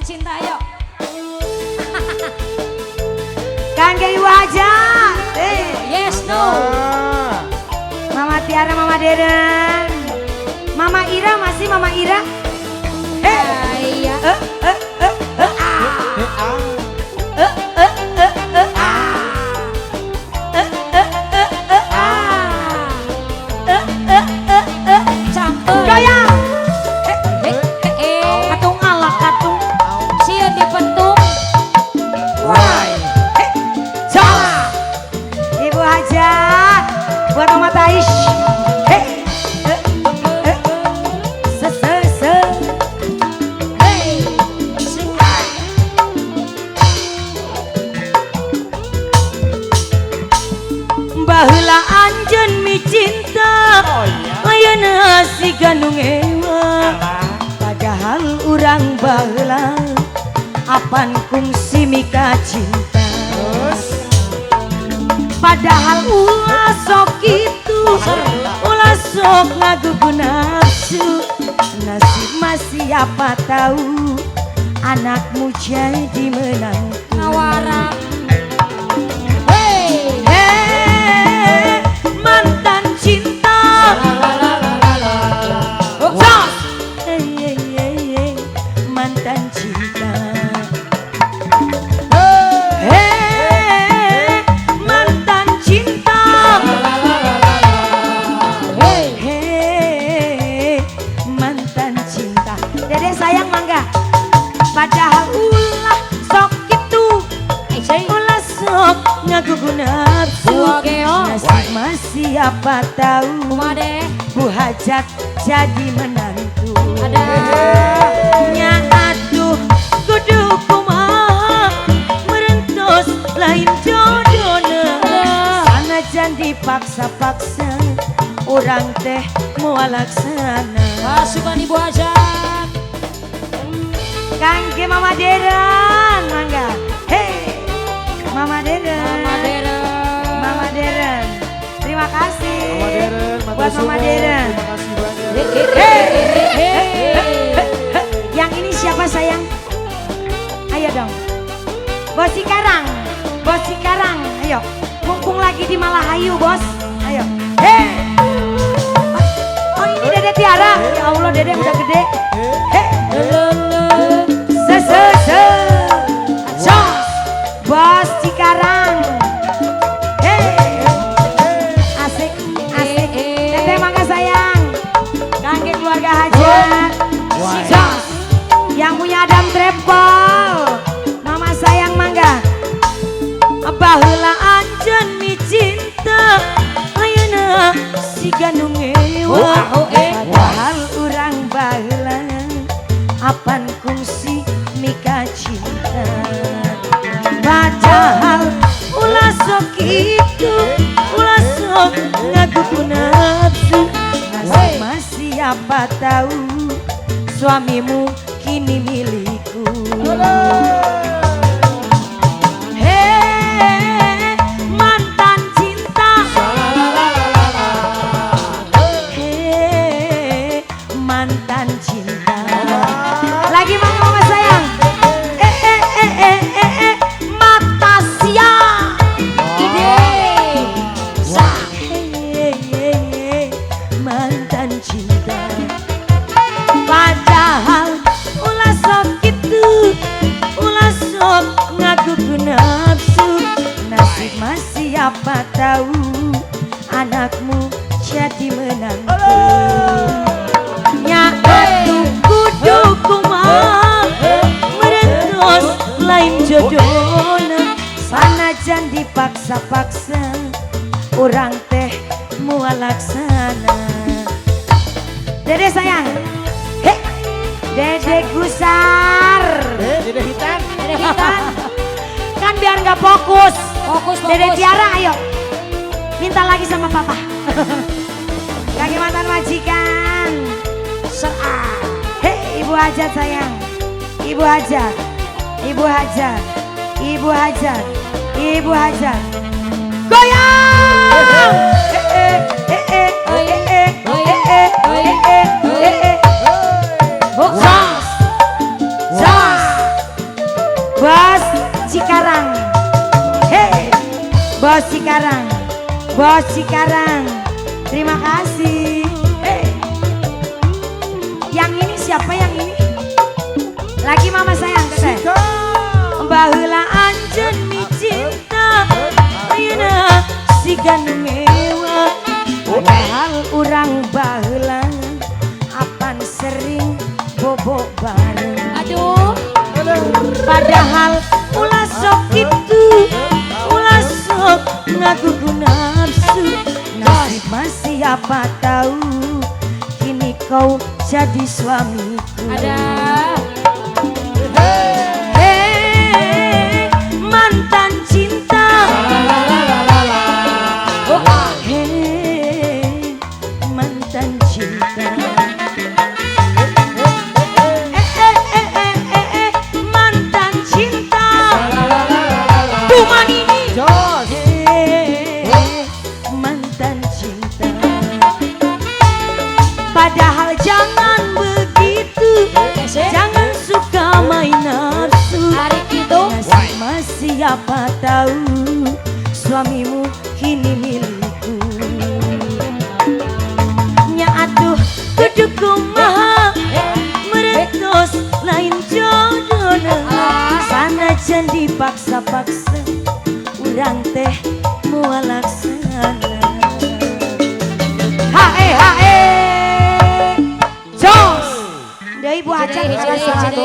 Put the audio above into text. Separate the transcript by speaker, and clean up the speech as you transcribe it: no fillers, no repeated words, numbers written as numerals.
Speaker 1: cinta ayo.
Speaker 2: Kangge Ibu Hajat.
Speaker 1: Yes no.
Speaker 2: Mama Tiara, Mama Deren. Mama Ira masih Mama Ira.
Speaker 1: Iya. Campur.
Speaker 2: Goyang. Katung ala katung.
Speaker 1: Sieun dipetung.
Speaker 2: Jalan. Ibu Hajat. Buat Mama Tais. Baheula anjeun mi cinta. Ayeuna si gandung ewa. Padahal urang baheula apan kungsi mika cinta. Padahal ulah sok itu, ulah sok ngagugu nafsu. Nasib masih apa tahu anakmu jadi menantu.
Speaker 1: Ngawara.
Speaker 2: Mantan cinta. Mantan cinta. Mantan cinta. Mantan cinta. Dede sayang mangga. Padahal ulah sok itu, ulah sok ngagugu nafsu. Nasib masih apa tahu Bu Hajat jadi menantu. Nya aduh kudu kumaha merentos lain jodohna. Sanajan dipaksa-paksa orang teh moal laksana.
Speaker 1: Pasukan Ibu Hajat.
Speaker 2: Kangge Mama Deren mangga. Hey Mama Deren.
Speaker 1: Mama Deren.
Speaker 2: Mama Deren. Terima kasih.
Speaker 3: Mama Deren,
Speaker 2: buat Mama Deren.
Speaker 3: Terima kasih banyak.
Speaker 2: Yang ini siapa sayang? Ayo dong. Bos Cikarang. Bos Cikarang. Ayo. Mumpung lagi di Malahayu bos. Ayo. Oh ini Dede Tiara. Ya Allah Dede udah gede. Bos Cikarang. Asik, asik. Teteh mangga sayang. Kangge keluarga Hajat. Jos. Yang punya Adam Travel. Mama sayang mangga. Baheula anjeun mi cinta. Ayeuna si gandung ewa. Padahal urang baheula apan kungsi mika cinta. Padahal ulah sok itu, ulah sok ngagugu nafsu. Nasib masih apa tahu suamimu kini milikku. Hei mantan cinta. Hei mantan cinta. Lagi mana mama sayang? Mata siang. Ide. Mantan cinta. Padahal ulah sok itu, ulah sok ngagugu nafsu. Nasib masih apa tahu anakmu jadi menantu. Nya atuh kudu kumaha merentos lain jodohna. Sanajan dipaksa-paksa orang teh moal laksana. Dede sayang. Hei Dede Gusar.
Speaker 3: Dede Hitan.
Speaker 1: Dede Hitan.
Speaker 2: Kan biar nggak fokus.
Speaker 1: Fokus.
Speaker 2: Dede Tiara ayo. Minta lagi sama papa. Kaki mantan majikan. Hei Ibu Hajat sayang. Ibu Hajat. Ibu Hajat. Ibu Hajat. Ibu Hajat. Goyang. Bos Cikarang. Hei, Bos Cikarang, Bos Cikarang. Terima kasih. Hei. Yang ini siapa yang ini? Lagi mama sayang ke saya. Baheula anjeun mi cinta, ayeuna sigan mewah. Padahal urang baheula apan sering bobo bareng.
Speaker 1: Aduh.
Speaker 2: Padahal ulah sok itu, ulah sok ngaku nafsu. Nasib masih apa tahu, kini kau jadi suamiku.
Speaker 1: Ada.
Speaker 2: Hei, mantan cinta. Hei, mantan cinta. Mantan cinta. Cuman ini.
Speaker 3: Jos.
Speaker 2: Mantan cinta. Padahal jangan begitu, jangan suka main nafsu.
Speaker 1: Hari itu.
Speaker 2: Masih apa tahu, suamimu kini milikku. Nya atuh kudu kumaha, meretos lain jodohna. Sanajan dipaksa-paksa, urang teh moal laksana. Hae hae, jos. Deui Bu Hajar.
Speaker 1: Jadi